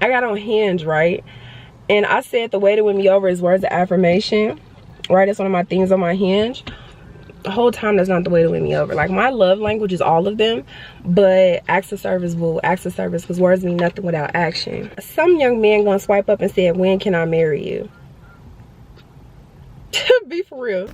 I got on Hinge, right? And I said the way to win me over is words of affirmation, right? It's one of my things on my Hinge. The whole time, that's not the way to win me over. Like, my love language is all of them, but acts of service because words mean nothing without action. Some young man gonna swipe up and said, when can I marry you? Be for real.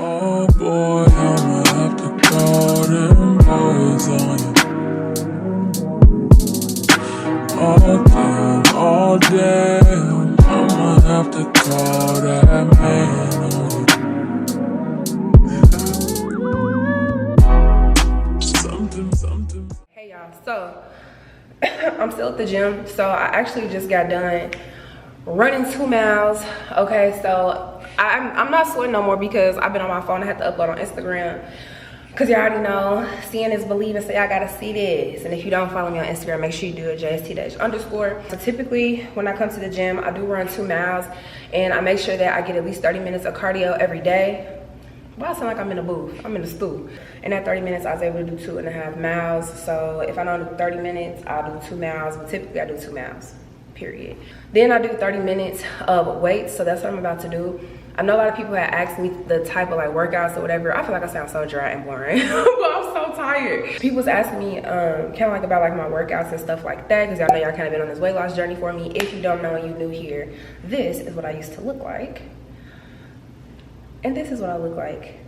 Oh boy, I'ma have to call them boys on you. Oh damn, I'ma have to call that man on you. Something. Hey y'all, so I'm still at the gym. So I actually just got done running 2 miles. Okay, so I'm not sweating no more because I've been on my phone. I had to upload on Instagram because you already know, seeing is believing. So y'all gotta see this. And if you don't follow me on Instagram, make sure you do it, jstdej_. So typically when I come to the gym, I do run 2 miles and I make sure that I get at least 30 minutes of cardio every day. Well, I sound like I'm in a booth. I'm in a stool. In that 30 minutes, I was able to do 2.5 miles. So if I don't do 30 minutes, I'll do 2 miles. But typically I do 2 miles, period. Then I do 30 minutes of weights. So that's what I'm about to do. I know a lot of people have asked me the type of like workouts or whatever. I feel like I sound so dry and boring, but I'm so tired. People's asking me kind of like about like my workouts and stuff like that, because y'all know y'all kind of been on this weight loss journey for me. If you don't know and you new here, this is what I used to look like. And this is what I look like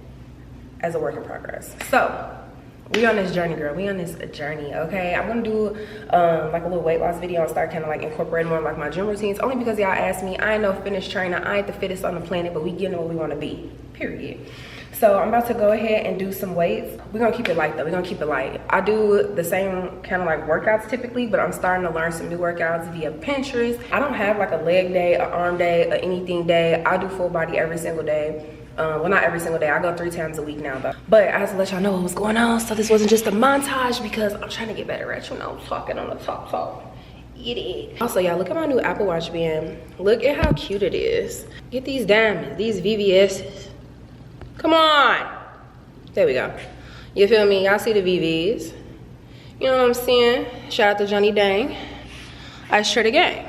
as a work in progress. So we on this journey, girl. We on this journey, okay? I'm gonna do like a little weight loss video and start kind of like incorporating more of like my gym routines, only because y'all asked me. I ain't no fitness trainer. I ain't the fittest on the planet, but we getting where we want to be, period. So I'm about to go ahead and do some weights. We're gonna keep it light though. We're gonna keep it light. I do the same kind of like workouts typically, but I'm starting to learn some new workouts via Pinterest. I don't have like a leg day, an arm day, or anything day. I do full body every single day. Well, not every single day. I go 3 times a week now though. But I have to let y'all know what was going on, so this wasn't just a montage, because I'm trying to get better at, you know, talking on the talk. Get it. Also, y'all, look at my new Apple Watch band. Look at how cute it is. Get these diamonds, these VVS's. Come on. There we go. You feel me? Y'all see the VVs. You know what I'm saying? Shout out to Johnny Dang. I share the game.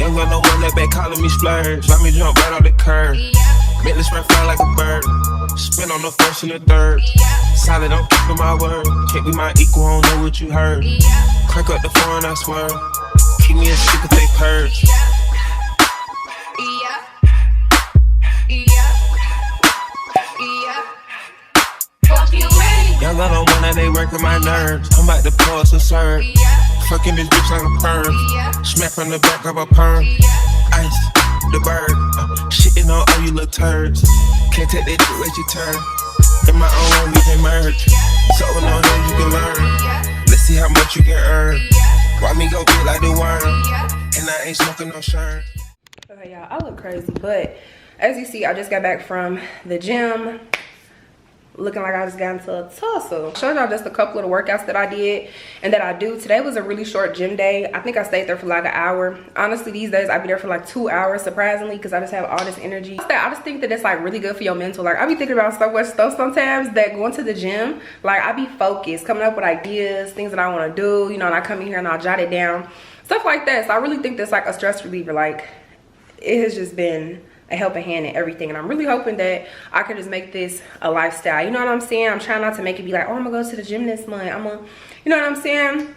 Ain't got no one that back calling me splurge. Let me jump right off the curb. Make this spread fly like a bird. Spin on the first and the third. Solid, I'm keeping my word. Can't be my equal, I don't know what you heard. Crack up the phone, I swear. Keep me a stick if they purge. Y'all got on one that they working my nerves. I'm about to pause and serve. Fucking this bitch like a perm. Smack from the back of a perm. Ice, the bird. Shitting on all you little turds. Can't take that shit, let you turn. In my own, we can merge. So no here you can learn. Let's see how much you can earn. Why me go get like the worm? And I ain't smoking no shirt. Okay, y'all, I look crazy, but as you see, I just got back from the gym. Looking like I just got into a tussle. Showed y'all just a couple of the workouts that I did and that I do. Today was a really short gym day. I think I stayed there for like an hour. Honestly, these days I be there for like 2 hours, surprisingly, because I just have all this energy. I just think that it's like really good for your mental. Like, I be thinking about so much stuff sometimes that going to the gym, like I be focused, coming up with ideas, things that I want to do, you know, and I come in here and I'll jot it down, stuff like that. So I really think that's like a stress reliever. Like, it has just been a helping hand in everything, and I'm really hoping that I can just make this a lifestyle. You know what I'm saying? I'm trying not to make it be like, oh, I'm gonna go to the gym this month, you know what I'm saying,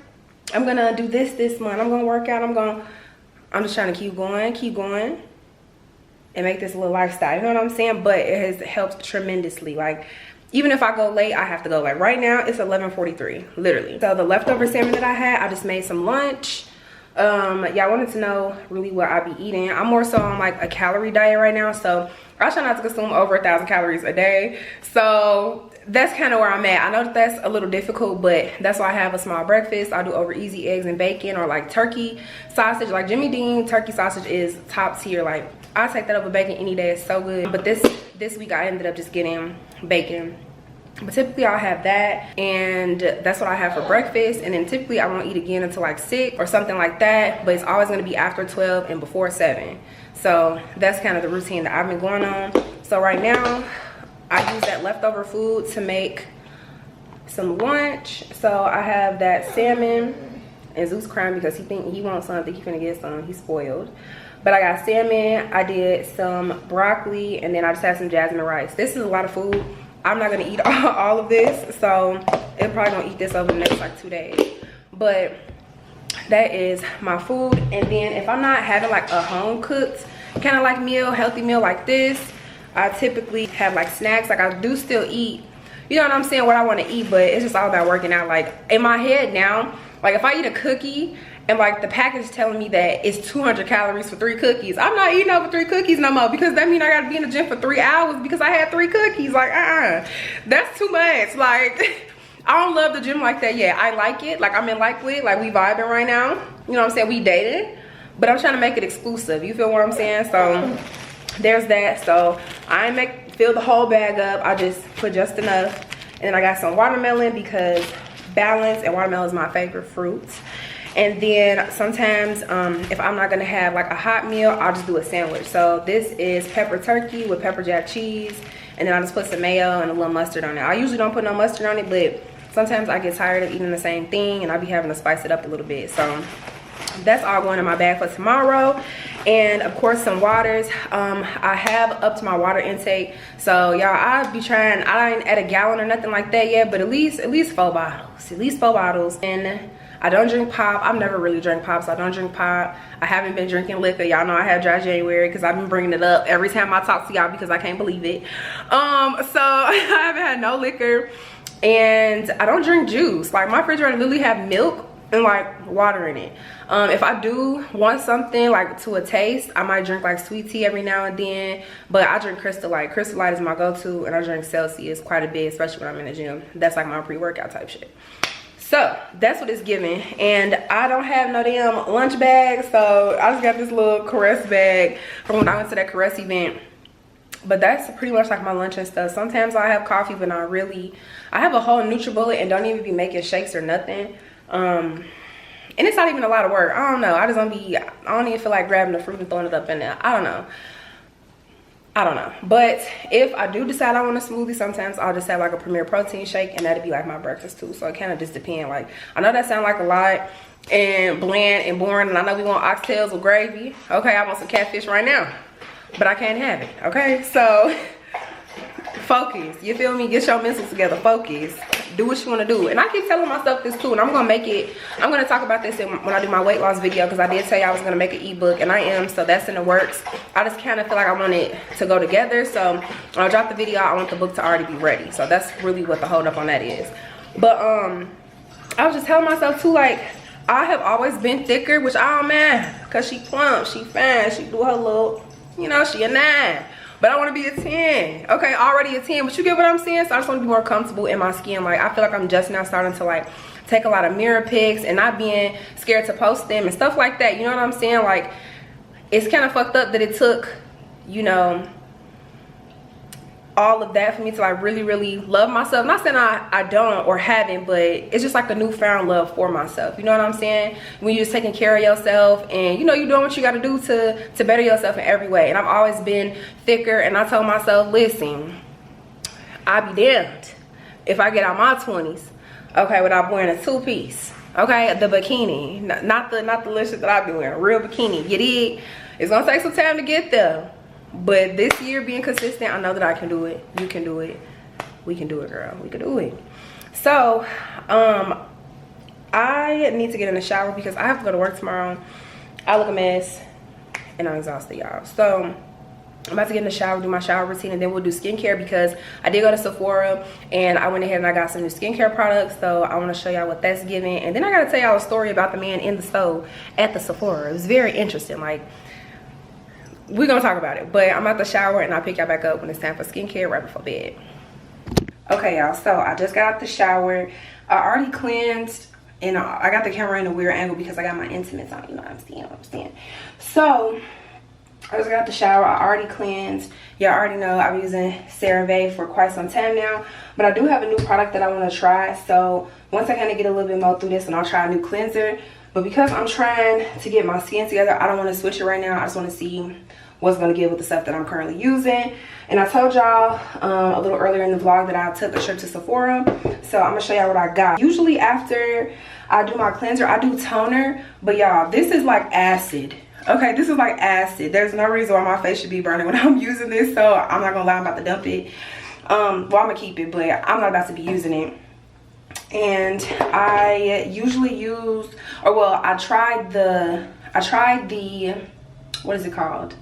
I'm gonna do this month, I'm gonna work out, I'm just trying to keep going and make this a little lifestyle, you know what I'm saying? But it has helped tremendously. Like, even if I go late, I have to go. Like right now it's 11:43, literally. So the leftover salmon that I had, I just made some lunch. Y'all wanted to know really what I be eating. I'm more so on like a calorie diet right now, so I try not to consume over 1,000 calories a day. So that's kind of where I'm at. I know that that's a little difficult, but that's why I have a small breakfast. I do over easy eggs and bacon, or like turkey sausage. Like Jimmy Dean turkey sausage is top tier. Like I take that over bacon any day. It's so good. But this week I ended up just getting bacon. But typically I'll have that, and that's what I have for breakfast. And then typically I won't eat again until like 6 or something like that, but it's always going to be after 12 and before 7. So that's kind of the routine that I've been going on. So right now I use that leftover food to make some lunch. So I have that salmon, and Zeus crying because he wants some. I think he's gonna get some. He's spoiled. But I got salmon, I did some broccoli, and then I just had some jasmine rice. This is a lot of food. I'm not gonna eat all of this, so I'm probably gonna eat this over the next like 2 days. But that is my food. And then if I'm not having like a home cooked kind of like meal, healthy meal like this, I typically have like snacks. Like I do still eat, you know what I'm saying, what I want to eat, but it's just all about working out. Like in my head now, like if I eat a cookie and like the package is telling me that it's 200 calories for 3 cookies, I'm not eating over 3 cookies no more, because that means I gotta be in the gym for 3 hours because I had 3 cookies. Like that's too much. Like I don't love the gym like that yet. I like it, like I'm in like with it, like we vibing right now, you know what I'm saying, we dating, but I'm trying to make it exclusive, you feel what I'm saying? So there's that. So I ain't fill the whole bag up, I just put just enough. And then I got some watermelon because balance, and watermelon is my favorite fruit. And then sometimes if I'm not gonna have like a hot meal, I'll just do a sandwich. So this is pepper turkey with pepper jack cheese, and then I just put some mayo and a little mustard on it. I usually don't put no mustard on it, but sometimes I get tired of eating the same thing and I be having to spice it up a little bit. So that's all going in my bag for tomorrow. And of course some waters. I have upped my water intake, so y'all, I'll be trying, I ain't at a gallon or nothing like that yet, but at least 4 bottles. And I don't drink pop. I've never really drank pop, so I don't drink pop. I haven't been drinking liquor. Y'all know I have dry January because I've been bringing it up every time I talk to y'all because I can't believe it. So I haven't had no liquor, and I don't drink juice. Like my refrigerator literally have milk and like water in it. If I do want something like to a taste, I might drink like sweet tea every now and then, but I drink Crystal Light. Crystal Light is my go-to, and I drink Celsius quite a bit, especially when I'm in the gym. That's like my pre-workout type shit. So that's what it's giving. And I don't have no damn lunch bag, so I just got this little Caress bag from when I went to that Caress event. But that's pretty much like my lunch and stuff. Sometimes I have coffee, but not really. I have a whole NutriBullet and don't even be making shakes or nothing. And it's not even a lot of work. I don't know. I don't even feel like grabbing the fruit and throwing it up in there. I don't know. But if I do decide I want a smoothie, sometimes I'll just have like a Premier Protein shake, and that'll be like my breakfast too. So it kind of just depends. Like I know that sounds like a lot and bland and boring, and I know we want oxtails with gravy. Okay, I want some catfish right now, but I can't have it. Okay, so focus, you feel me? Get your mentals together, focus, do what you want to do. And I keep telling myself this too, and I'm gonna talk about this when I do my weight loss video, because I did tell you I was gonna make an ebook, and I am, so that's in the works. I just kind of feel like I want it to go together, so when I drop the video, I want the book to already be ready. So that's really what the hold up on that is. But I was just telling myself too, like I have always been thicker, which I don't mind, because she plump, she fine, she do her little, you know, she a 9. But I want to be a 10. Okay, already a 10, but you get what I'm saying? So I just want to be more comfortable in my skin. Like I feel like I'm just now starting to like take a lot of mirror pics and not being scared to post them and stuff like that. You know what I'm saying? Like it's kind of fucked up that it took, you know, all of that for me to like really love myself. Not saying I don't or haven't, but it's just like a newfound love for myself. You know what I'm saying? When you're just taking care of yourself and you know you're doing what you got to do to better yourself in every way. And I've always been thicker, and I told myself, listen, I'll be damned if I get out my 20s, okay, without wearing a 2-piece, okay, the bikini, not the little shit that I be wearing, real bikini. You dig? It's gonna take some time to get there. But this year being consistent, I know that I can do it. You can do it. We can do it, girl. We can do it. So, I need to get in the shower because I have to go to work tomorrow. I look a mess and I'm exhausted, y'all. So, I'm about to get in the shower, do my shower routine, and then we'll do skincare because I did go to Sephora and I went ahead and I got some new skincare products. So I want to show y'all what that's giving. And then I got to tell y'all a story about the man in the stove at the Sephora. It was very interesting. Like, we're going to talk about it. But I'm at the shower and I'll pick y'all back up when it's time for skincare right before bed. Okay, y'all. So I just got out the shower. I already cleansed. And I got the camera in a weird angle because I got my intimates on. You know what I'm saying? So I just got out the shower. I already cleansed. Y'all already know I've been using CeraVe for quite some time now. But I do have a new product that I want to try. So once I kind of get a little bit more through this, and I'll try a new cleanser. But because I'm trying to get my skin together, I don't want to switch it right now. I just want to see what's going to give with the stuff that I'm currently using. And I told y'all a little earlier in the vlog that I took a trip to Sephora. So I'm going to show y'all what I got. Usually after I do my cleanser, I do toner. But y'all, this is like acid. Okay, this is like acid. There's no reason why my face should be burning when I'm using this, so I'm not gonna lie, I'm about to dump it. Well, I'm gonna keep it, but I'm not about to be using it. And I usually use, or well, I tried the what is it called?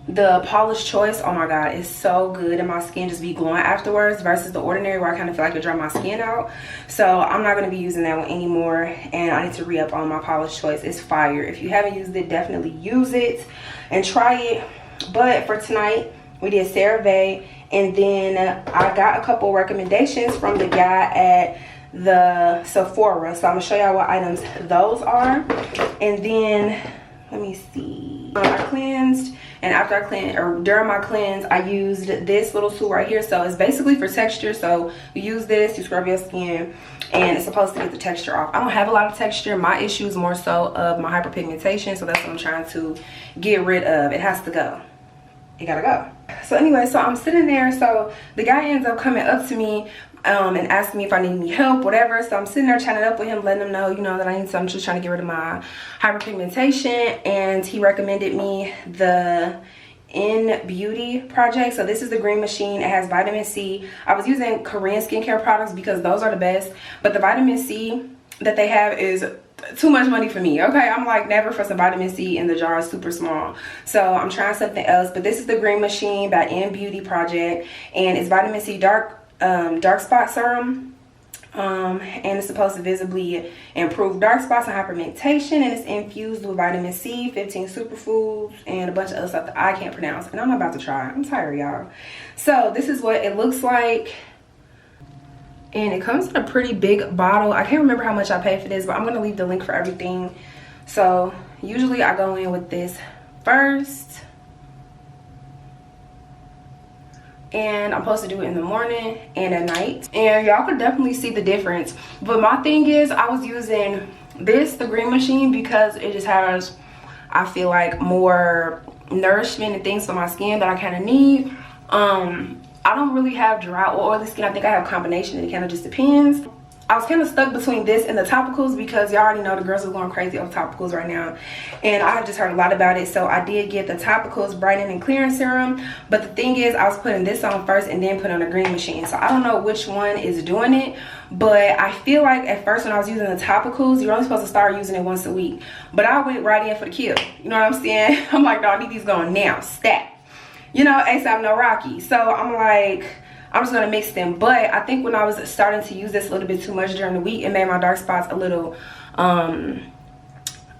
The Polish Choice. Oh my god, it's so good, and my skin just be glowing afterwards versus the Ordinary where I kind of feel like it dry my skin out. So I'm not going to be using that one anymore, and I need to re-up on my Polish Choice. It's fire. If you haven't used it, definitely use it and try it. But for tonight, we did CeraVe, and then I got a couple recommendations from the guy at the Sephora. So I'm going to show y'all what items those are. And then, let me see. I cleansed. And after I cleanse, or during my cleanse, I used this little tool right here. So it's basically for texture. So you use this, you scrub your skin, and it's supposed to get the texture off. I don't have a lot of texture. My issue is more so of my hyperpigmentation. So that's what I'm trying to get rid of. It has to go. It gotta go. So anyway, so I'm sitting there. So the guy ends up coming up to me and asking me if I need any help, whatever. So I'm sitting there chatting up with him, letting him know, you know, that I need some. I'm just trying to get rid of my hyperpigmentation. And he recommended me the In Beauty project. So this is the green machine. It has vitamin C. I was using Korean skincare products because those are the best, but the vitamin C that they have is too much money for me. Okay, I'm like never for some vitamin C, and the jar is super small. So I'm trying something else. But this is the green machine by In Beauty project, and it's vitamin C dark spot serum, and it's supposed to visibly improve dark spots and hyperpigmentation, and it's infused with vitamin C, 15 superfoods, and a bunch of other stuff that I can't pronounce, and I'm not about to try. I'm tired, y'all. So this is what it looks like, and it comes in a pretty big bottle. I can't remember how much I paid for this, but I'm gonna leave the link for everything. So usually I go in with this first, and I'm supposed to do it in the morning and at night, and y'all could definitely see the difference. But my thing is, I was using this, the green machine, because it just has, I feel like, more nourishment and things for my skin that I kind of need. I don't really have dry or oily skin. I think I have a combination, and it kind of just depends. I was kind of stuck between this and the topicals because y'all already know the girls are going crazy on topicals right now, and I have just heard a lot about it. So I did get the topicals brightening and clearing serum, but the thing is, I was putting this on first and then put on the green machine. So I don't know which one is doing it, but I feel like at first when I was using the topicals, you're only supposed to start using it once a week, but I went right in for the kill. You know what I'm saying? I'm like, no, I need these going now, stat. You know, ASAP, no Rocky. So I'm like, I'm just gonna mix them. But I think when I was starting to use this a little bit too much during the week, it made my dark spots a little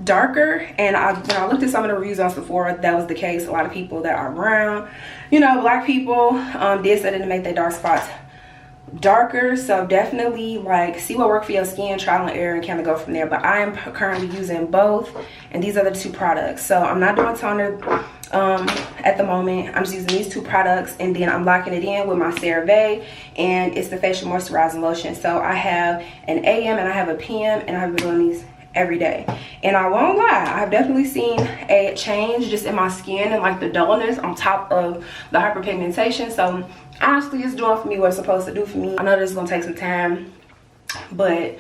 darker. And when I looked at some of the reviews on Sephora, that was the case. A lot of people that are brown, you know, black people, did say that to make their dark spots darker. So definitely, like, see what works for your skin, trial and error, and kind of go from there. But I am currently using both, and these are the two products. So I'm not doing toner at the moment. I'm just using these two products, and then I'm locking it in with my CeraVe, and it's the facial moisturizing lotion. So I have an AM and I have a PM, and I've been doing these every day, and I won't lie, I've definitely seen a change just in my skin and like the dullness on top of the hyperpigmentation. So honestly, it's doing for me what it's supposed to do for me. I know this is gonna take some time, but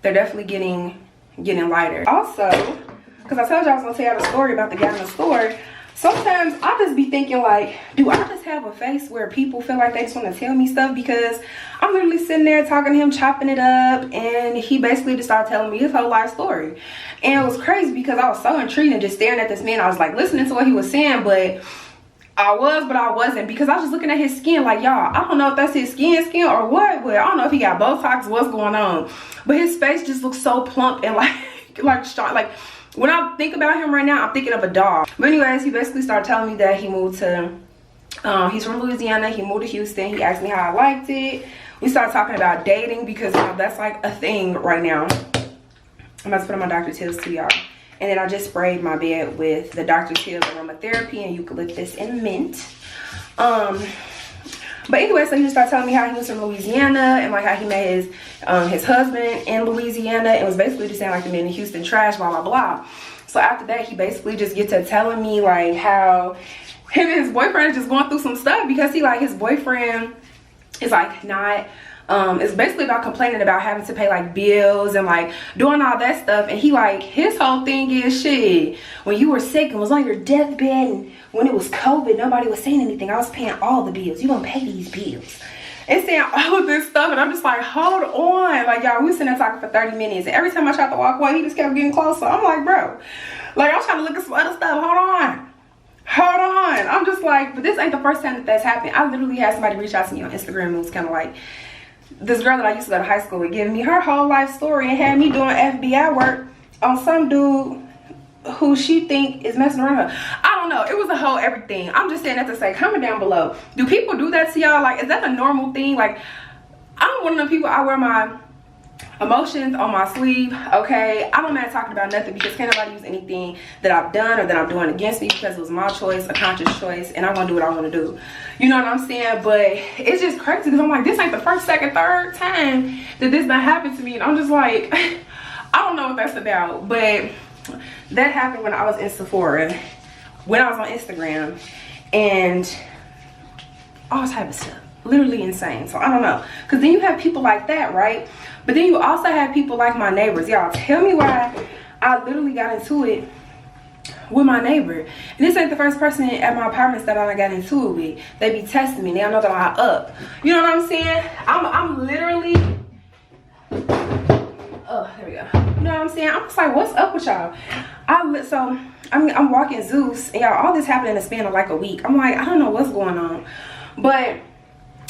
they're definitely getting lighter. Also, because I told you I was gonna tell you the story about the guy in the store, sometimes I just be thinking, like, do I just have a face where people feel like they just want to tell me stuff? Because I'm literally sitting there talking to him, chopping it up, and he basically just started telling me his whole life story. And it was crazy because I was so intrigued and just staring at this man. I was like listening to what he was saying, but I was, but I wasn't, because I was just looking at his skin like, y'all, I don't know if that's his skin or what, but I don't know if he got Botox, what's going on. But his face just looks so plump and like strong. Like, when I think about him right now, I'm thinking of a dog. But anyways, he basically started telling me that he moved to, he's from Louisiana, he moved to Houston. He asked me how I liked it. We started talking about dating, because you know, that's like a thing right now. I'm about to put on my Dr. Teal's too, y'all. And then I just sprayed my bed with the Dr. Teal's aromatherapy and eucalyptus and mint. But anyway, so he just started telling me how he was from Louisiana and like how he met his husband in Louisiana, and was basically just saying like the men in Houston trash, blah blah blah. So after that, he basically just gets to telling me like how him and his boyfriend are just going through some stuff, because he like his boyfriend is like not. It's basically about complaining about having to pay like bills and like doing all that stuff, and he like, his whole thing is, shit, when you were sick and was on your deathbed and when it was COVID, nobody was saying anything, I was paying all the bills, you gonna pay these bills, and saying all of this stuff. And I'm just like, hold on, like, y'all, we was sitting there talking for 30 minutes, and every time I tried to walk away, he just kept getting closer. I'm like, bro, like, I'm trying to look at some other stuff, hold on. I'm just like, but this ain't the first time that that's happened. I literally had somebody reach out to me on Instagram, and it was kind of like, this girl that I used to go to high school with giving me her whole life story and had me doing FBI work on some dude who she think is messing around her. I don't know. It was a whole everything. I'm just saying that to say, comment down below. Do people do that to y'all? Like, is that a normal thing? Like, I'm one of them people, I wear my emotions on my sleeve, okay? I don't mind talking about nothing, because can't nobody use anything that I've done or that I'm doing against me, because it was my choice, a conscious choice, and I'm gonna do what I want to do. You know what I'm saying? But it's just crazy, because I'm like, this ain't the first, second, third time that this done happened to me, and I'm just like, I don't know what that's about. But that happened when I was in Sephora, when I was on Instagram, and all type of stuff, literally insane. So I don't know, because then you have people like that, right? But then you also have people like my neighbors. Y'all, tell me why I literally got into it with my neighbor. And this ain't the first person at my apartments that I got into it with. They be testing me. They don't know that I'm up. You know what I'm saying? I'm literally, oh, there we go. You know what I'm saying? I'm just like, what's up with y'all? I'm walking Zeus, and y'all, all this happened in the span of like a week. I'm like, I don't know what's going on. But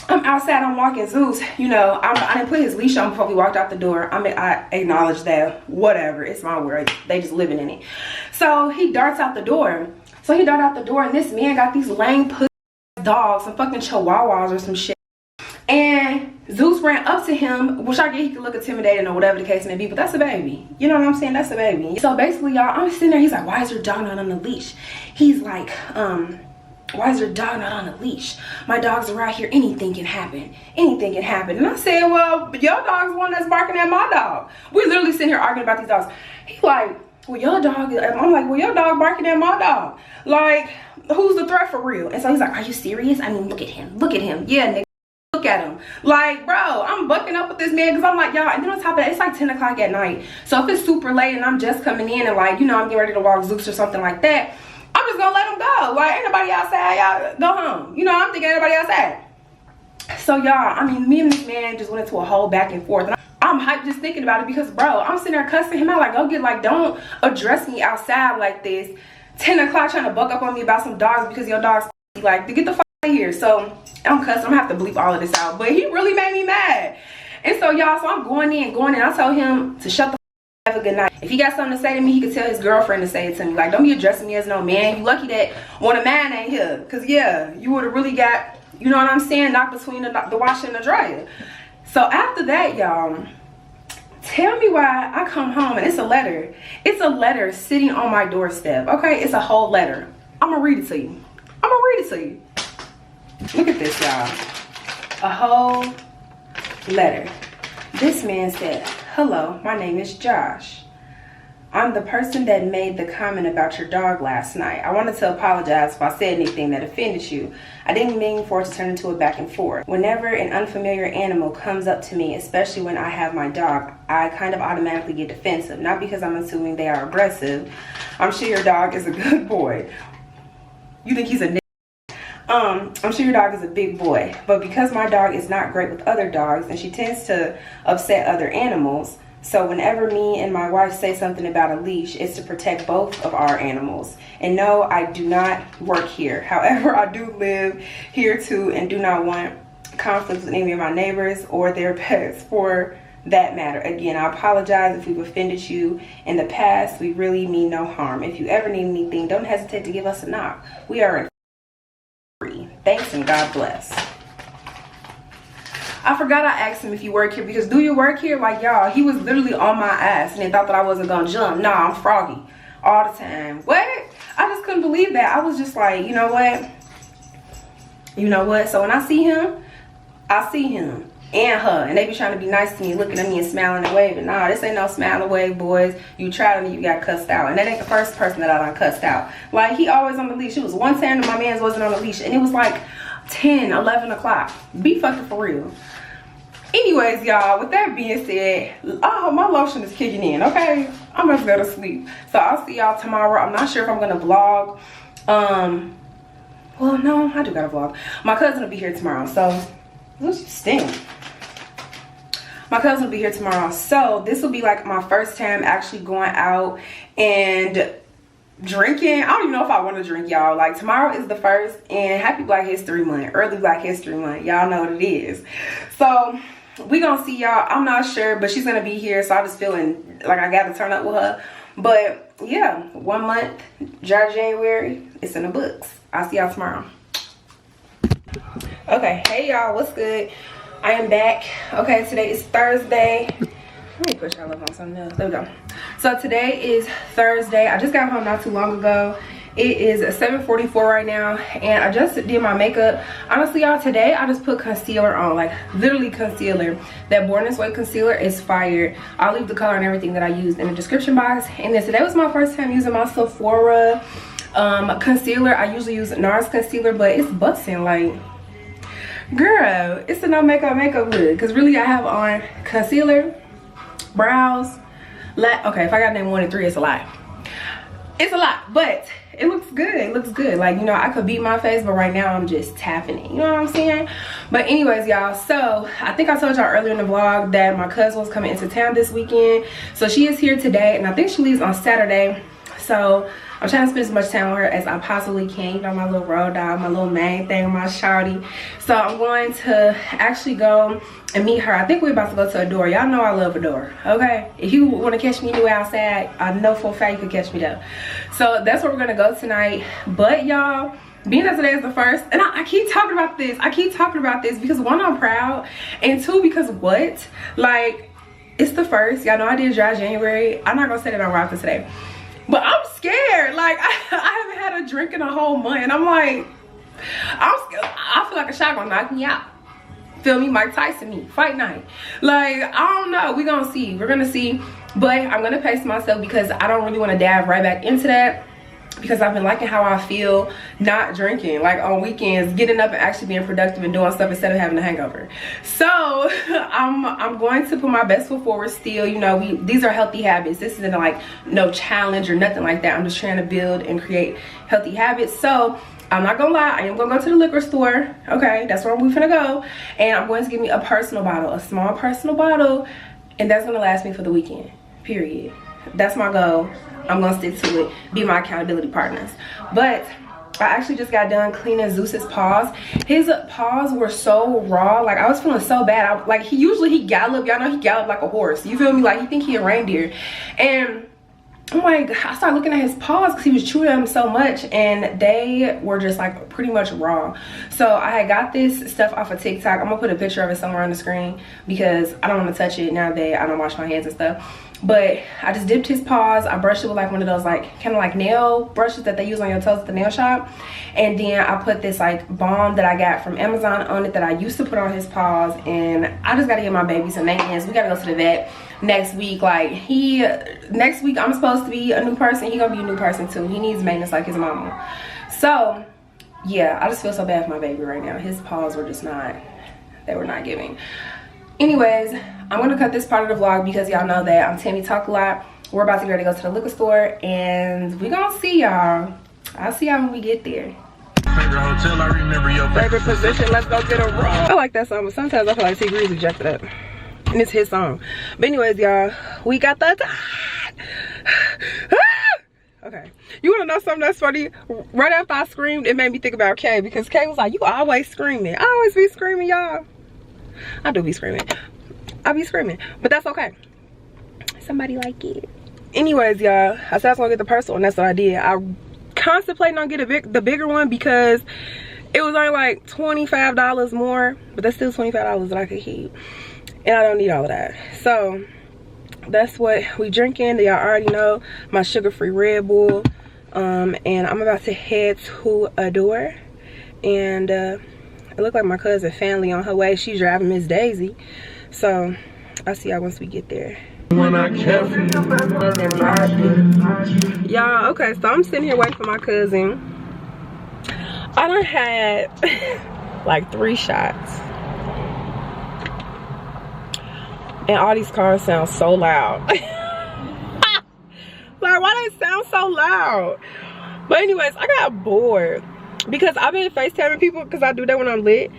I'm outside, I'm walking Zeus, you know, I didn't put his leash on before we walked out the door. I mean, I acknowledge that, whatever, it's my world, they just living in it. So he darts out the door. And this man got these lame pussy dogs, some fucking chihuahuas or some shit. And Zeus ran up to him, which I get he could look intimidating or whatever the case may be, but that's a baby. You know what I'm saying? That's a baby. So basically, y'all, I'm sitting there, he's like, why is your dog not on the leash? He's like, why is your dog not on a leash? My dogs are out here, anything can happen. Anything can happen. And I said, well, your dog's the one that's barking at my dog. We literally sitting here arguing about these dogs. He's like, well, your dog, I'm like, well, your dog barking at my dog. Like, who's the threat for real? And so he's like, are you serious? I mean, look at him. Look at him. Yeah, nigga. Look at him. Like, bro, I'm bucking up with this man, because I'm like, y'all, and then on top of that, it's like 10 o'clock at night. So if it's super late and I'm just coming in and like, you know, I'm getting ready to walk Zeus or something like that, I'm just gonna let him go. Like, ain't nobody outside, y'all go home. You know, I'm thinking everybody outside. So y'all, I mean, me and this man just went into a whole back and forth. And I'm hyped just thinking about it, because bro, I'm sitting there cussing him out like, go get, like, don't address me outside like this. 10 o'clock trying to buck up on me about some dogs because your dog's like, to get the fuck out of here. So I'm cussing, I'm gonna have to bleep all of this out. But he really made me mad. And so y'all, so I'm going in. I told him to shut the have a good night. If he got something to say to me, he could tell his girlfriend to say it to me. Like, don't be addressing me as no man. You lucky that one of mine ain't here. Because, yeah, you would have really got, you know what I'm saying, knocked between the washer and the dryer. So after that, y'all, tell me why I come home and it's a letter. It's a letter sitting on my doorstep, okay? It's a whole letter. I'm going to read it to you. Look at this, y'all. A whole letter. This man said, hello, my name is Josh. I'm the person that made the comment about your dog last night. I wanted to apologize if I said anything that offended you. I didn't mean for it to turn into a back and forth. Whenever an unfamiliar animal comes up to me, especially when I have my dog, I kind of automatically get defensive. Not because I'm assuming they are aggressive. I'm sure your dog is a good boy. You think he's a I'm sure your dog is a big boy, but because my dog is not great with other dogs and she tends to upset other animals, So whenever me and my wife say something about a leash, it's to protect both of our animals. And no, I do not work here. However, I do live here too and do not want conflicts with any of my neighbors or their pets for that matter. Again, I apologize if we've offended you in the past. We really mean no harm. If you ever need anything, don't hesitate to give us a knock. We are in free. Thanks and God bless. I forgot I asked him if you work here, because do you work here? Like, y'all, he was literally on my ass and they thought that I wasn't gonna jump. Nah, I'm froggy all the time. What? I just couldn't believe that. I was just like, you know what? You know what? So when I see him and her, and they be trying to be nice to me, looking at me and smiling and waving. Nah, this ain't no smile and wave, boys. You tried and you got cussed out. And that ain't the first person that I done cussed out. Like, he always on the leash. It was one time that my man's wasn't on the leash, and it was like 10, 11 o'clock. Be fucking for real. Anyways, y'all, with that being said, oh, my lotion is kicking in, okay? I'm about to go to sleep. So I'll see y'all tomorrow. I'm not sure if I'm gonna vlog. Well, no, I do gotta vlog. My cousin will be here tomorrow, so who's you sting? My cousin will be here tomorrow, so this will be like my first time actually going out and drinking. I don't even know if I want to drink, y'all. Like, tomorrow is the 1st, and happy Black History Month, early Black History Month. Y'all know what it is. So we gonna see y'all. I'm not sure, but she's gonna be here, so I just feeling like I gotta turn up with her. But yeah, 1 month, January, it's in the books. I'll see y'all tomorrow. Okay, hey y'all, what's good? I am back. Okay, today is Thursday. Let me put y'all up on something else. There we go. So today is Thursday. I just got home not too long ago. It is 7:44 right now, and I just did my makeup. Honestly, y'all, today I just put concealer on, like literally concealer. That Born This Way concealer is fire. I'll leave the color and everything that I used in the description box. And then today was my first time using my Sephora concealer. I usually use NARS concealer, but it's busting. Like, girl, it's a no makeup look, because really I have on concealer, brows, okay, if I gotta name 1 to 3, it's a lot. It's a lot, but it looks good. It looks good. Like, you know, I could beat my face, but right now I'm just tapping it. You know what I'm saying? But anyways, y'all, so I think I told y'all earlier in the vlog that my cousin was coming into town this weekend. So she is here today, and I think she leaves on Saturday. So I'm trying to spend as much time with her as I possibly can. You know, my little road dog, my little main thing, my shawty. So I'm going to actually go and meet her. I think we're about to go to Adore. Y'all know I love Adore, okay? If you want to catch me anywhere outside, I know for a fact you can catch me there. So that's where we're going to go tonight. But y'all, being that today is the 1st, and I keep talking about this. I keep talking about this because 1, I'm proud, and 2, because what? Like, it's the 1st. Y'all know I did dry January. I'm not going to say that I'm rocking today. But I'm scared. Like, I haven't had a drink in a whole month, and I'm like, I'm scared. I feel like a shot gonna knock me out. Feel me? Mike Tyson me. Fight night. Like, I don't know. We're gonna see. We're gonna see. But I'm gonna pace myself because I don't really want to dive right back into that, because I've been liking how I feel not drinking, like on weekends, getting up and actually being productive and doing stuff instead of having a hangover. So I'm going to put my best foot forward still. You know, these are healthy habits. This isn't like no challenge or nothing like that. I'm just trying to build and create healthy habits. So I'm not gonna lie, I am gonna go to the liquor store. Okay, that's where we're gonna go, and I'm going to get me a personal bottle, a small personal bottle, and that's gonna last me for the weekend, period. That's my goal. I'm gonna stick to it, be my accountability partners. But I actually just got done cleaning Zeus's paws. His paws were so raw. Like, I was feeling so bad. Like, he gallop. Y'all know he gallop like a horse. You feel me? Like, he think he a reindeer. And I'm like, I started looking at his paws because he was chewing them so much, and they were just like pretty much raw. So I had got this stuff off of TikTok. I'm gonna put a picture of it somewhere on the screen because I don't want to touch it now that I don't wash my hands and stuff. But I just dipped his paws. I brushed it with like one of those like kind of like nail brushes that they use on your toes at the nail shop, and then I put this like balm that I got from Amazon on it that I used to put on his paws. And I just gotta give my baby some maintenance. We gotta go to the vet next week. Like, next week I'm supposed to be a new person. He gonna be a new person too. He needs maintenance like his mama. So yeah, I just feel so bad for my baby right now. His paws were just not, they were not giving. Anyways, I'm gonna cut this part of the vlog because y'all know that I'm Tammy Talk a Lot. We're about to get ready to go to the liquor store, and we gonna see y'all. I'll see y'all when we get there. Hotel, I remember your Favorite position, let's go get a roll. I like that song, but sometimes I feel like T. Greasy jacked it up. And it's his song. But anyways, y'all, we got the okay. You wanna know something that's funny? Right after I screamed, it made me think about Kay, because Kay was like, you always screaming. I always be screaming, y'all. I do be screaming. I be screaming. But that's okay. Somebody like it. Anyways, y'all, I said I was gonna get the purse, and that's what I did. I contemplating on getting the bigger one because it was only like $25 more, but that's still $25 that I could keep. And I don't need all of that. So that's what we drinking. Y'all already know my sugar-free Red Bull. And I'm about to head to Adore. And it looked like my cousin Family on her way. She's driving Miss Daisy. So I'll see y'all once we get there. When I care for you. Y'all, okay, so I'm sitting here waiting for my cousin. I done had like 3 shots. And all these cars sound so loud. Like, why they sound so loud? But anyways, I got bored because I've been FaceTiming people because I do that when I'm lit.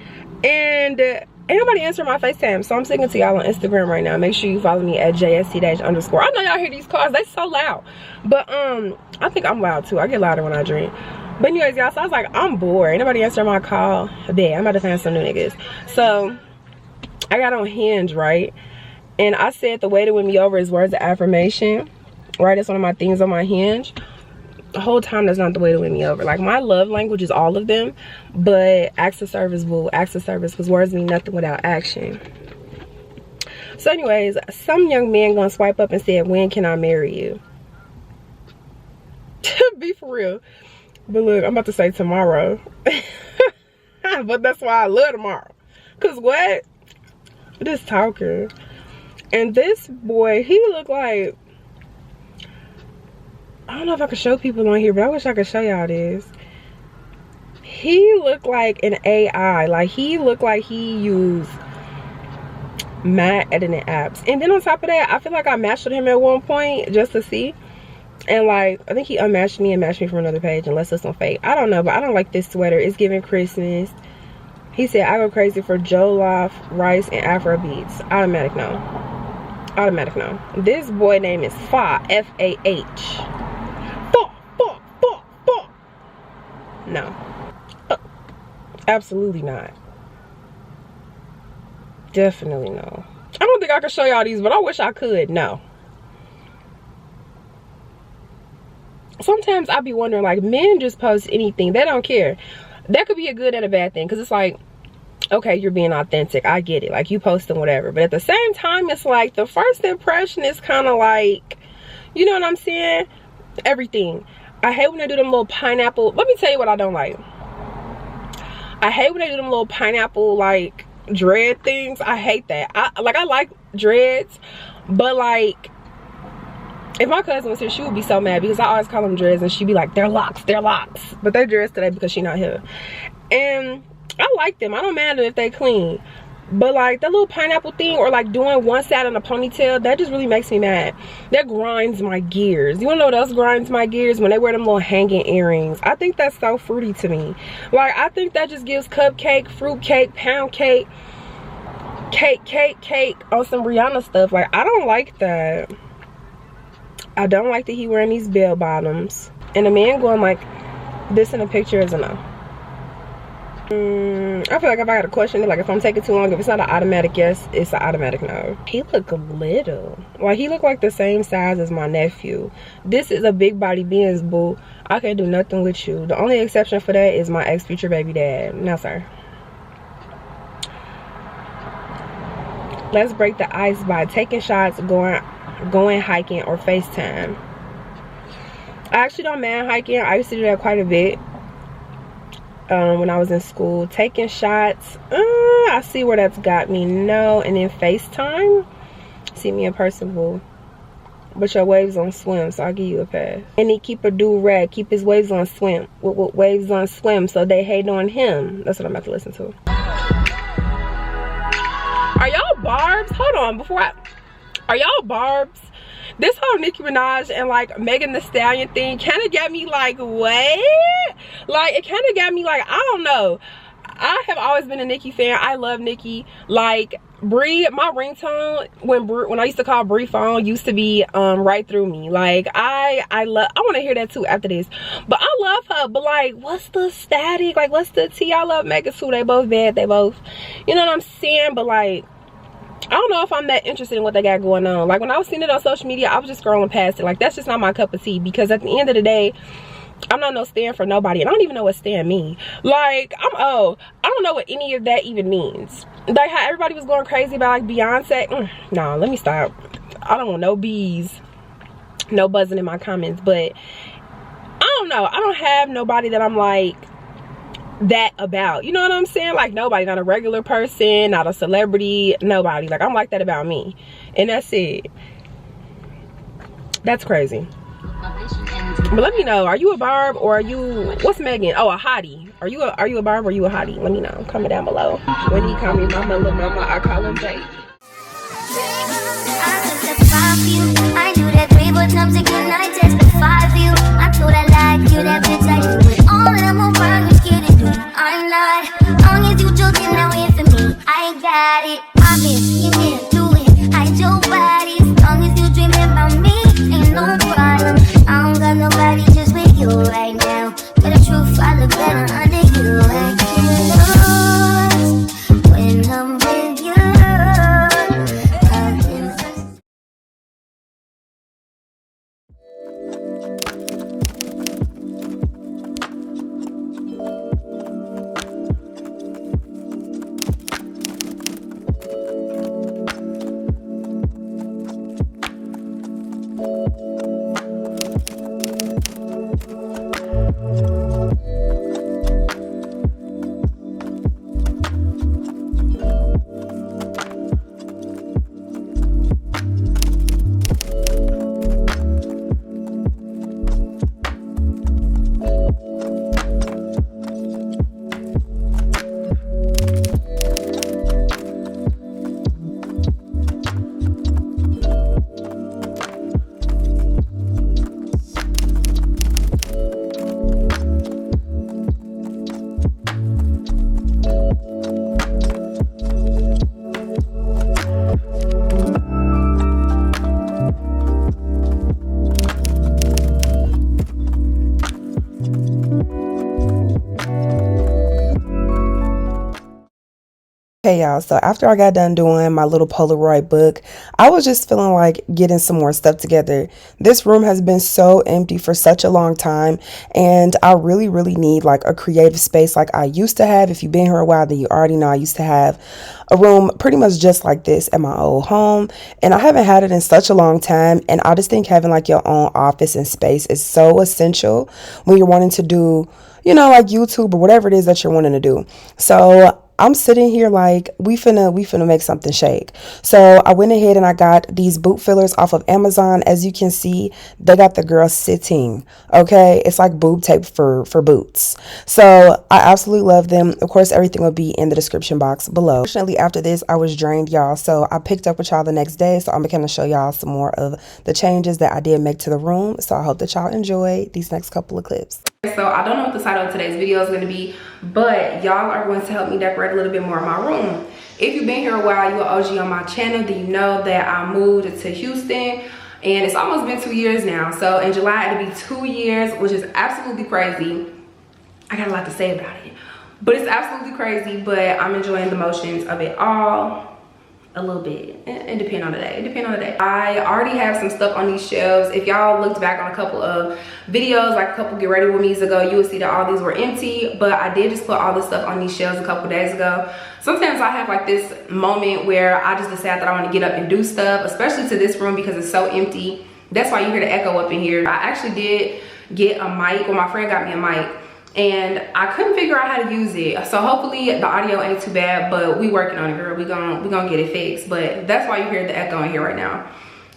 And ain't nobody answering my FaceTime. So I'm singing to y'all on Instagram right now. Make sure you follow me at jstdej_. I know y'all hear these cars. They so loud. But I think I'm loud too. I get louder when I drink. But anyways, y'all, so I was like, I'm bored. Ain't nobody answering my call. Bet, I'm about to find some new niggas. So I got on Hinge, right? And I said the way to win me over is words of affirmation, right? That's one of my things on my Hinge. The whole time, that's not the way to win me over. Like, my love language is all of them, but acts of service, boo. Acts of service, because words mean nothing without action. So anyways, some young man gonna swipe up and said, when can I marry you? Be for real. But look, I'm about to say tomorrow. But that's why I love tomorrow. Because what? Just talking. And this boy, he looked like, I don't know if I can show people on here, but I wish I could show y'all this. He looked like an AI. Like, he looked like he used mad editing apps. And then on top of that, I feel like I matched with him at one point just to see. And like, I think he unmatched me and matched me from another page, unless it's on fake. I don't know, but I don't like this sweater. It's giving Christmas. He said, I go crazy for jollof, rice, and Afro beats. Automatic no. Automatic no. This boy name is Fa, F-A-H. No. Absolutely not. Definitely no. I don't think I can show y'all these, but I wish I could. No. Sometimes I be wondering, like, men just post anything. They don't care. That could be a good and a bad thing, because it's like, okay, you're being authentic. I get it. Like, you posting whatever. But at the same time, it's like the first impression is kind of like, you know what I'm saying? Everything. I hate when they do them little pineapple. Let me tell you what I don't like. I hate when they do them little pineapple, like, dread things. I hate that. I like dreads, but like, if my cousin was here, she would be so mad because I always call them dreads and she'd be like, they're locks, they're locks. But they're dreads today because she's not here. And I like them. I don't matter if they clean. But like that little pineapple thing, or like doing one side in a ponytail, that just really makes me mad. That grinds my gears. You wanna know what else grinds my gears? When they wear them little hanging earrings. I think that's so fruity to me. Like, I think that just gives cupcake, fruit cake, pound cake, cake on some Rihanna stuff. Like, I don't like that. I don't like that he wearing these bell bottoms. And a man going like this in a picture is a no. I feel like if I got a question, like if I'm taking too long, if it's not an automatic yes, it's an automatic no. He look little. Like, he look like the same size as my nephew. This is a big body Benz, boo. I can't do nothing with you. The only exception for that is my ex-future baby dad. No, sir. Let's break the ice by taking shots, going hiking, or FaceTime. I actually don't mind hiking. I used to do that quite a bit when I was in school. Taking shots, I see where that's got me. No. And then FaceTime, see me in person, boo. But your waves on swim, so I'll give you a pass. And he keep a do-rag, keep his waves on swim. With waves on swim, so they hate on him. That's what I'm about to listen to. Are y'all barbs? Hold on, are y'all barbs? This whole Nicki Minaj and like Megan Thee Stallion thing kind of got me like, what? Like, it kind of got me like, I don't know. I have always been a Nicki fan. I love Nicki. Like Brie, my ringtone when I used to call Brie phone used to be Right Through Me. Like I want to hear that too after this. But I love her. But like, what's the static? Like, what's the tea? I love Megan too. They both bad. They both, you know what I'm saying? But like, I don't know if I'm that interested in what they got going on. Like when I was seeing it on social media, I was just scrolling past it. Like that's just not my cup of tea, because at the end of the day, I'm not no stand for nobody, and I don't even know what stand mean. Like I'm old. I don't know what any of that even means. Like how everybody was going crazy about like Beyonce. Nah, let me stop. I don't want no bees, no buzzing in my comments. But I don't know. I don't have nobody that I'm like that about, you know what I'm saying? Like nobody, not a regular person, not a celebrity, nobody. Like I'm like that about me, and that's it. That's crazy. But let me know, are you a barb or are you, what's Megan? Oh, a hottie. Are you a barb or are you a hottie? Let me know. Comment down below. When he call me mama, little mama, I call him babe. I knew that 3 more times again I testify for you. I told I like you, that bitch I do it all, and I'm around you scared to do. I'm not, long as you joking now in for me. I got it, I've been scheming, do it, hide your body. As long as you dreaming about me, ain't no problem. I don't got nobody just with you right now. But the truth, I look better under you. I can't lose when I'm with you. Hey y'all, so after I got done doing my little Polaroid book, I was just feeling like getting some more stuff together. This room has been so empty for such a long time, and I really need like a creative space like I used to have. If you've been here a while, then you already know I used to have a room pretty much just like this at my old home, and I haven't had it in such a long time. And I just think having like your own office and space is so essential when you're wanting to do, you know, like YouTube or whatever it is that you're wanting to do. So I'm sitting here like we finna make something shake. So I went ahead and I got these boot fillers off of Amazon. As you can see, they got the girl sitting. Okay, it's like boob tape for boots. So I absolutely love them. Of course, everything will be in the description box below. Fortunately, after this, I was drained, y'all. So I picked up with y'all the next day. So I'm gonna show y'all some more of the changes that I did make to the room. So I hope that y'all enjoy these next couple of clips. So I don't know what the title of today's video is going to be, but y'all are going to help me decorate a little bit more of my room. If you've been here a while, you're an OG on my channel, then you know that I moved to Houston, and it's almost been 2 years now. So in July it'll be 2 years, which is absolutely crazy. I got a lot to say about it, but it's absolutely crazy. But I'm enjoying the motions of it all. A little bit. It depends on the day. I already have some stuff on these shelves. If y'all looked back on a couple of videos, like a couple Get Ready With Me's ago, you would see that all these were empty. But I did just put all this stuff on these shelves a couple days ago. Sometimes I have like this moment where I just decide that I want to get up and do stuff, especially to this room because it's so empty. That's why you hear the echo up in here. I actually did get a mic. Well, my friend got me a mic, and I couldn't figure out how to use it. So hopefully the audio ain't too bad, but we working on it, girl. We gonna get it fixed. But that's why you hear the echo in here right now.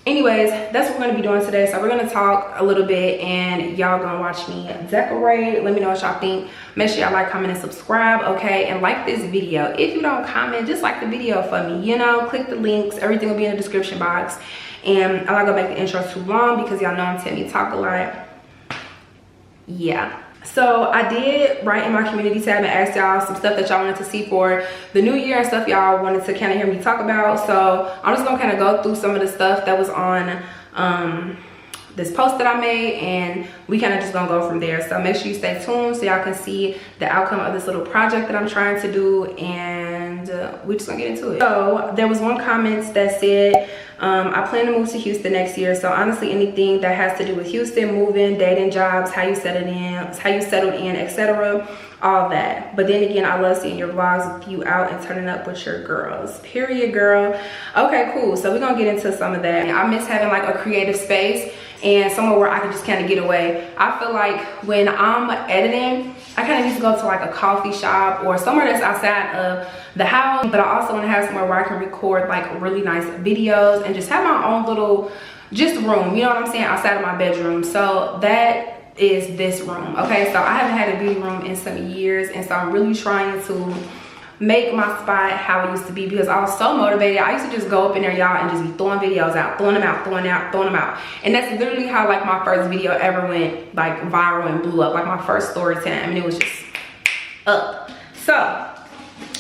Anyways, that's what we're gonna be doing today. So we're gonna talk a little bit, and y'all gonna watch me decorate. Let me know what y'all think. Make sure y'all like, comment, and subscribe, okay? And like this video. If you don't comment, just like the video for me, you know? Click the links. Everything will be in the description box. And I'm not gonna make the intro too long because y'all know I'm telling you talk a lot. Yeah. So I did write in my community tab and asked y'all some stuff that y'all wanted to see for the new year and stuff y'all wanted to kind of hear me talk about. So I'm just gonna kind of go through some of the stuff that was on this post that I made, and we kind of just gonna go from there. So make sure you stay tuned so y'all can see the outcome of this little project that I'm trying to do, and we're just gonna get into it. So there was one comment that said, I plan to move to Houston next year. So honestly, anything that has to do with Houston, moving, dating, jobs, how you settled in, etc., all that. But then again, I love seeing your vlogs with you out and turning up with your girls. Period, girl. Okay, cool. So we're gonna get into some of that. I miss having like a creative space and somewhere where I can just kind of get away. I feel like when I'm editing, I kind of need to go to like a coffee shop or somewhere that's outside of the house, but I also want to have somewhere where I can record like really nice videos and just have my own little just room, you know what I'm saying, outside of my bedroom. So that is this room. Okay, so I haven't had a beauty room in some years, and so I'm really trying to make my spot how it used to be, because I was so motivated. I used to just go up in there, y'all, and just be throwing videos out, throwing them out, throwing them out. And that's literally how like my first video ever went like viral and blew up, like my first story time, and it was just up. So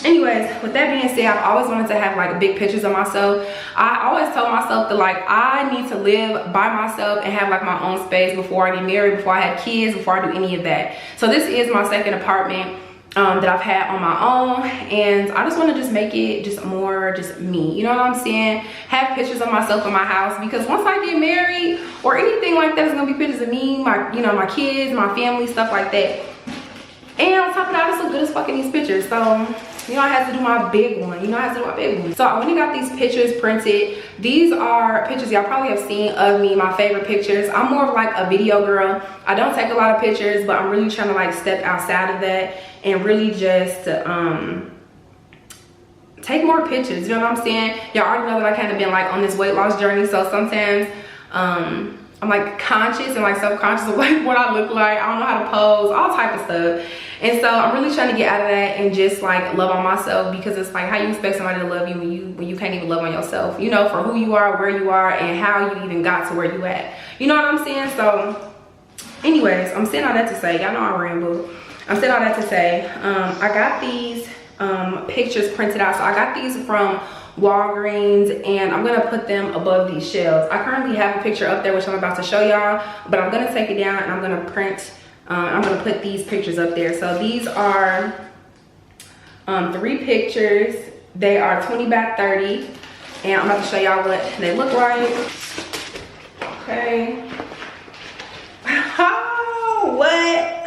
anyways, with that being said, I've always wanted to have like big pictures of myself. I always told myself that like I need to live by myself and have like my own space before I get married, before I have kids, before I do any of that. So this is my second apartment that I've had on my own, and I just want to just make it just more just me, you know what I'm saying? Have pictures of myself in my house, because once I get married or anything like that, it's gonna be pictures of me, my, you know, my kids, my family, stuff like that. And on top of that, I just look good as fuck in these pictures. So you know, I had to do my big one. You know, I had to do my big one. So I went and got these pictures printed. These are pictures y'all probably have seen of me, my favorite pictures. I'm more of like a video girl. I don't take a lot of pictures, but I'm really trying to like step outside of that and really just take more pictures. You know what I'm saying? Y'all already know that I kind of been like on this weight loss journey. So sometimes I'm like conscious and like subconscious of like what I look like. I don't know how to pose, all type of stuff. And so I'm really trying to get out of that and just like love on myself, because it's like, how you expect somebody to love you when you can't even love on yourself, you know, for who you are, where you are, and how you even got to where you at. You know what I'm saying? So anyways, I'm saying all that to say, y'all know I ramble. I'm saying all that to say, I got these pictures printed out. So I got these from Walgreens, and I'm gonna put them above these shelves. I currently have a picture up there which I'm about to show y'all, but I'm gonna take it down and I'm gonna print, I'm gonna put these pictures up there. So these are 3 pictures. They are 20 by 30, and I'm about to show y'all what they look like. Okay. Oh, what?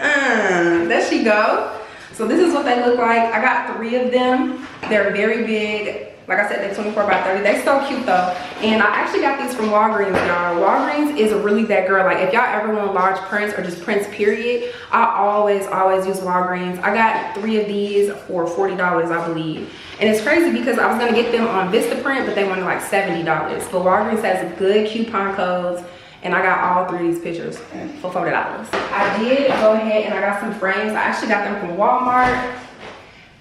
There she go. So this is what they look like. I got 3 of them. They're very big. Like I said, they're 24 by 30. They're so cute though. And I actually got these from Walgreens, y'all. Walgreens is really that girl. Like if y'all ever want large prints or just prints period, I always use Walgreens. I got 3 of these for $40, I believe. And it's crazy because I was gonna get them on Vistaprint, but they wanted like $70. But Walgreens has good coupon codes, and I got all 3 of these pictures for $40. I did go ahead and I got some frames. I actually got them from Walmart,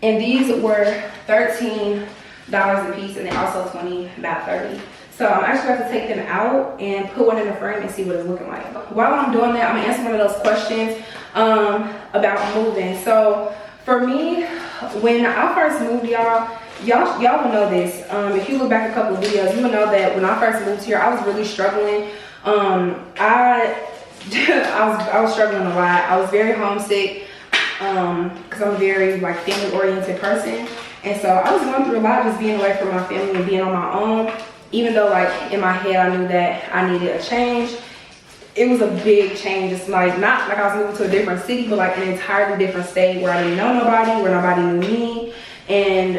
and these were $13 a piece, and they're also 20 by 30. So I'm actually going to take them out and put one in the frame and see what it's looking like. While I'm doing that, I'm gonna answer one of those questions about moving. So for me, when I first moved, y'all will know this. If you look back a couple of videos, you will know that when I first moved here, I was really struggling. I was struggling a lot. I was very homesick because I'm a very like family oriented person. And so I was going through a lot, just being away from my family and being on my own. Even though like in my head I knew that I needed a change, it was a big change. It's like not like I was moving to a different city, but like an entirely different state where I didn't know nobody, where nobody knew me. And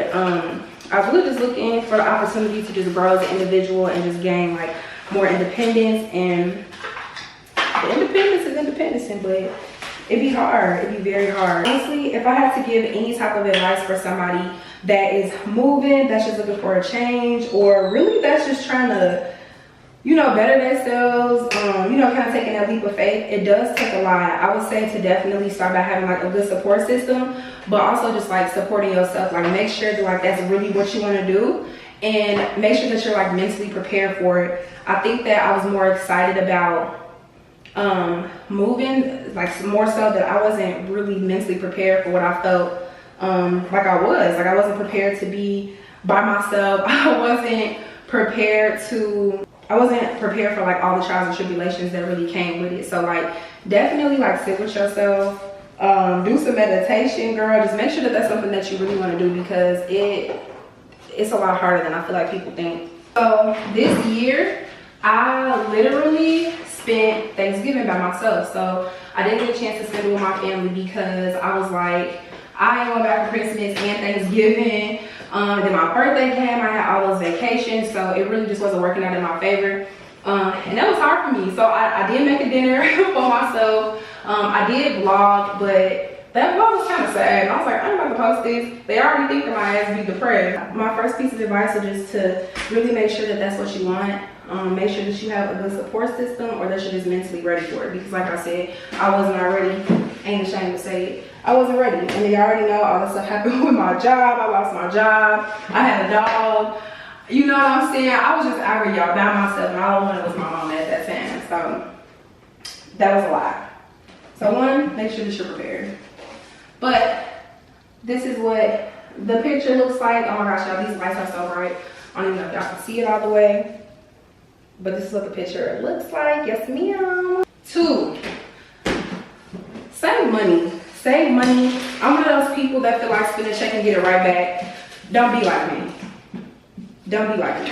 I was really just looking for the opportunity to just grow as an individual and just gain like more independence. And the independence is independence, but it'd be hard. It'd be very hard. Honestly, if I had to give any type of advice for somebody that is moving, that's just looking for a change, or really that's just trying to, you know, better themselves, you know, kind of taking that leap of faith, it does take a lot. I would say to definitely start by having like a good support system, but also just like supporting yourself. Like make sure that like that's really what you want to do, and make sure that you're like mentally prepared for it. I think that I was more excited about moving, like more so that I wasn't really mentally prepared for what I felt like I was. Like I wasn't prepared to be by myself. I wasn't prepared for like all the trials and tribulations that really came with it. So like definitely like sit with yourself, do some meditation, girl. Just make sure that that's something that you really want to do, because it's a lot harder than I feel like people think. So this year I literally spent Thanksgiving by myself. So I didn't get a chance to spend it with my family because I was like, I ain't going back for Christmas and Thanksgiving. Then my birthday came, I had all those vacations, so it really just wasn't working out in my favor. And that was hard for me. So I did make a dinner for myself. I did vlog, but that vlog was kind of sad. And I was like, I'm about to post this. They already think that my ass be depressed. My first piece of advice is just to really make sure that that's what you want. Make sure that you have a good support system, or that you're just mentally ready for it. Because like I said, I wasn't already, ain't ashamed to say it, I wasn't ready. And they already know all this stuff happened with my job. I lost my job. I had a dog. You know what I'm saying? I was just out here, y'all, by myself, and all I wanted was my mama at that time. So that was a lot. So one, make sure that you're prepared. But this is what the picture looks like. Oh my gosh, y'all, these lights are so bright. I don't even know if y'all can see it all the way. But this is what the picture looks like. Yes, ma'am. 2, save money. Save money. I'm one of those people that feel like spend a check and get it right back. Don't be like me. Don't be like me.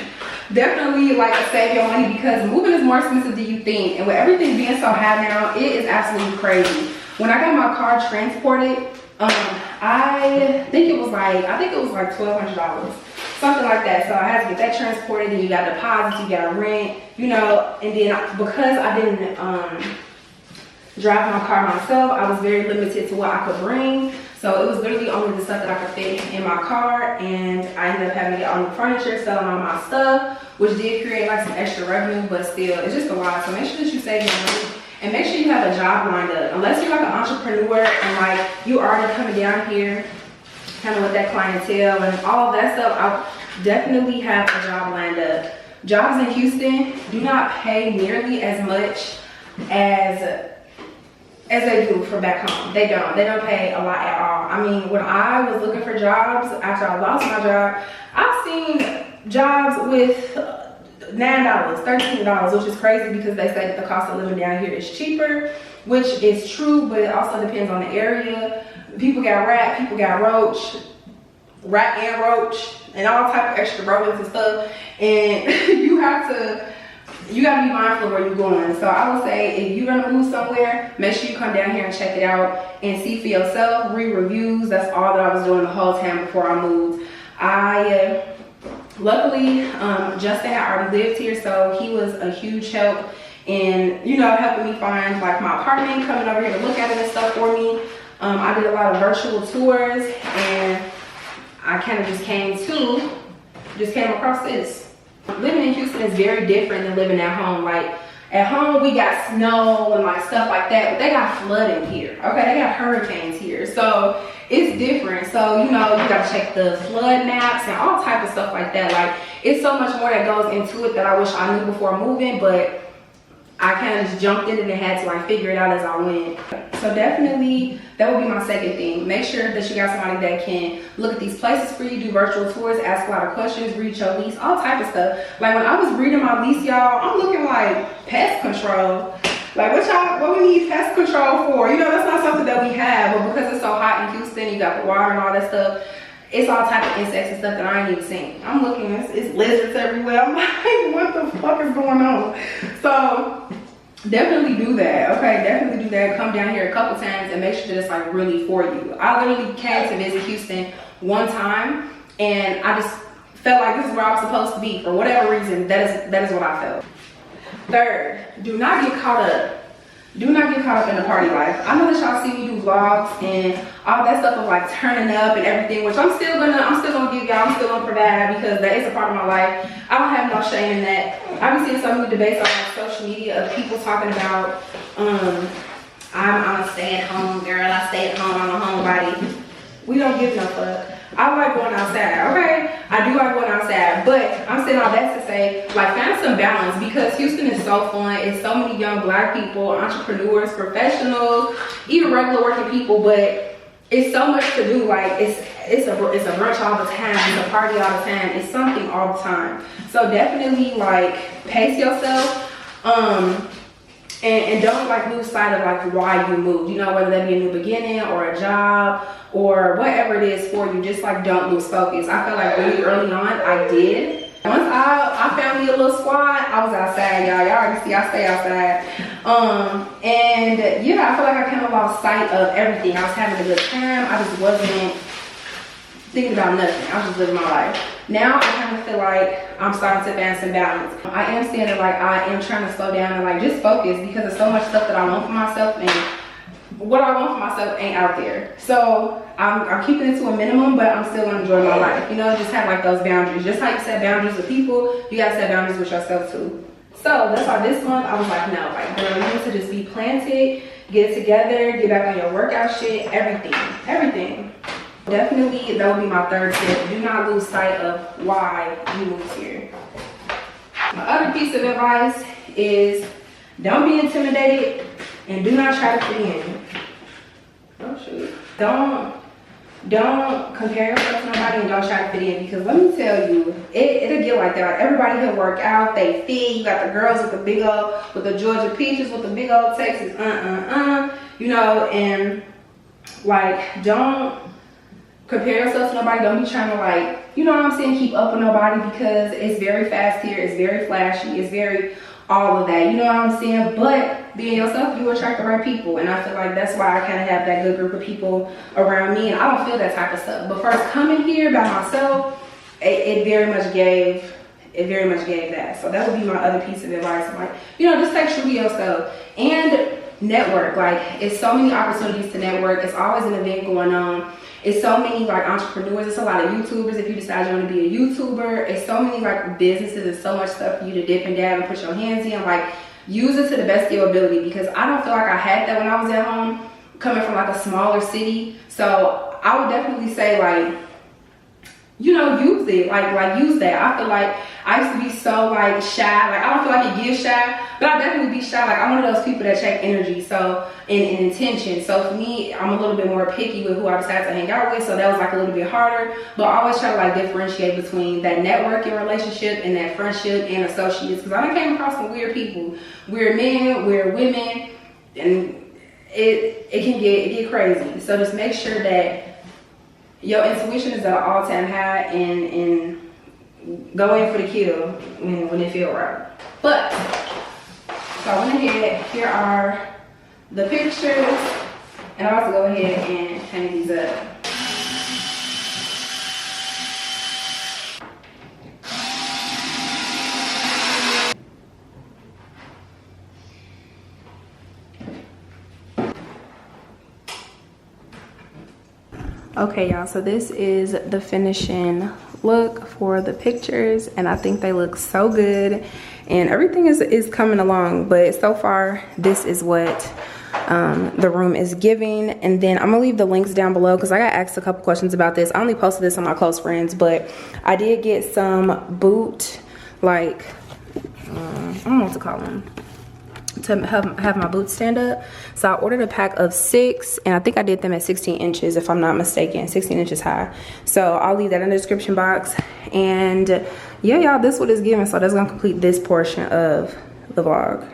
Definitely like save your money, because moving is more expensive than you think. And with everything being so high now, it is absolutely crazy. When I got my car transported, I think it was like $1,200. Something like that. So I had to get that transported, and you got deposits, you got rent, you know, and then because I didn't drive my car myself, I was very limited to what I could bring. So it was literally only the stuff that I could fit in my car, and I ended up having to get all the furniture, selling all my stuff, which did create like some extra revenue, but still, it's just a lot. So make sure that you save your money, and make sure you have a job lined up. Unless you're like an entrepreneur and like you already coming down here kind of with that clientele and all of that stuff, I'll definitely have a job lined up. Jobs in Houston do not pay nearly as much as they do for back home. They don't pay a lot at all. I mean, when I was looking for jobs after I lost my job, I've seen jobs with $9, $13, which is crazy because they say that the cost of living down here is cheaper, which is true, but it also depends on the area. People got rat, people got roach, rat and roach, and all type of extra rodents and stuff. And you gotta be mindful of where you're going. So I would say, if you're gonna move somewhere, make sure you come down here and check it out and see for yourself. Read reviews. That's all that I was doing the whole time before I moved. Luckily, Justin had already lived here, so he was a huge help in, you know, helping me find like my apartment, coming over here to look at it and stuff for me. I did a lot of virtual tours, and I kind of just came across this. Living in Houston is very different than living at home. Like at home, we got snow and like stuff like that, but they got flooding here. Okay, they got hurricanes here, so it's different. So you know, you gotta check the flood maps and all type of stuff like that. Like it's so much more that goes into it that I wish I knew before moving, but I kind of just jumped in and had to like figure it out as I went. So definitely that would be my second thing. Make sure that you got somebody that can look at these places for you, do virtual tours, ask a lot of questions, read your lease, all type of stuff. Like when I was reading my lease, y'all, I'm looking like pest control. Like what we need pest control for? You know, that's not something that we have, but because it's so hot in Houston, you got the water and all that stuff, it's all type of insects and stuff that I ain't even seen. I'm looking, it's lizards everywhere. I'm like, what the fuck is going on? So definitely do that. Okay, definitely do that. Come down here a couple times and make sure that it's like really for you. I literally came to visit Houston one time, and I just felt like this is where I was supposed to be. For whatever reason, that is what I felt. Third, do not get caught up. Do not get caught up in the party life. I know that y'all see me do vlogs and all that stuff of like turning up and everything, which I'm still gonna give y'all, I'm still gonna provide, because that is a part of my life. I don't have no shame in that. I've been seeing so many debates on like, social media of people talking about I'm a stay-at-home girl, I stay at home, I'm a homebody. We don't give no fuck. I like going outside, okay? I do like going outside, sad. But I'm saying all that to say, like, find some balance, because Houston is so fun. It's so many young black people, entrepreneurs, professionals, even regular working people, but it's so much to do. Like, it's a brunch all the time, it's a party all the time, it's something all the time. So definitely, like, pace yourself, and don't, like, lose sight of, like, why you moved, you know, whether that be a new beginning or a job or whatever it is for you. Just, like, don't lose focus. I feel like really early on I did. Once I found me a little squad, I was outside, y'all already see I stay outside. And yeah, I feel like I kind of lost sight of everything. I was having a good time, I just wasn't thinking about nothing. I was just living my life. Now I kind of feel like I'm starting to find some balance. I am saying that, like, I am trying to slow down and, like, just focus, because there's so much stuff that I want for myself, and what I want for myself ain't out there. So I'm keeping it to a minimum, but I'm still gonna enjoy my life. You know, just have, like, those boundaries. Just like you set boundaries with people, you gotta set boundaries with yourself too. So that's why this month I was like, no, like, girl, you need to just be planted, get it together, get back on your workout shit, everything. Definitely, that would be my third tip. Do not lose sight of why you moved here. My other piece of advice is, don't be intimidated and do not try to fit in. Oh shoot. Don't compare yourself to nobody, and don't try to fit in, because let me tell you, it'll get like that. Like, everybody here work out, they fit. You got the girls with the big old, with the Georgia peaches, with the big old Texas, you know, and, like, don't compare yourself to nobody. Don't be trying to, like, you know what I'm saying, keep up with nobody, because it's very fast here, it's very flashy, it's very all of that, you know what I'm saying? But being yourself, you attract the right people, and I feel like that's why I kind of have that good group of people around me, and I don't feel that type of stuff. But first coming here by myself, it very much gave that. So that would be my other piece of advice. Like, you know, just take true to yourself and network. Like, it's so many opportunities to network. It's always an event going on. It's so many, like, entrepreneurs. It's a lot of YouTubers. If you decide you want to be a YouTuber, it's so many, like, businesses and so much stuff for you to dip and dab and put your hands in. Like, use it to the best of your ability, because I don't feel like I had that when I was at home, coming from, like, a smaller city. So I would definitely say, like, you know, use it. Like use that. I feel like I used to be so, like, shy. Like, I don't feel like it gives shy, but I definitely be shy. Like, I'm one of those people that check energy, so, and intention. So for me, I'm a little bit more picky with who I decide to hang out with. So that was, like, a little bit harder. But I always try to, like, differentiate between that networking relationship and that friendship and associates, because I done came across some weird people, weird men, weird women, and it can get crazy. So just make sure that your intuition is at an all-time high, and go in for the kill when it feel right. But so I went ahead, here are the pictures, and I'm about to go ahead and hang these up. Okay, y'all, so this is the finishing look for the pictures, and I think they look so good, and everything is coming along. But so far, this is what the room is giving. And then I'm gonna leave the links down below, because I got asked a couple questions about this. I only posted this on my close friends, but I did get some boot, like, I don't know what to call them, to have my boots stand up. So I ordered a pack of 6, and I think I did them at 16 inches if I'm not mistaken, 16 inches high. So I'll leave that in the description box. And yeah, y'all, this is what it's giving. So that's gonna complete this portion of the vlog.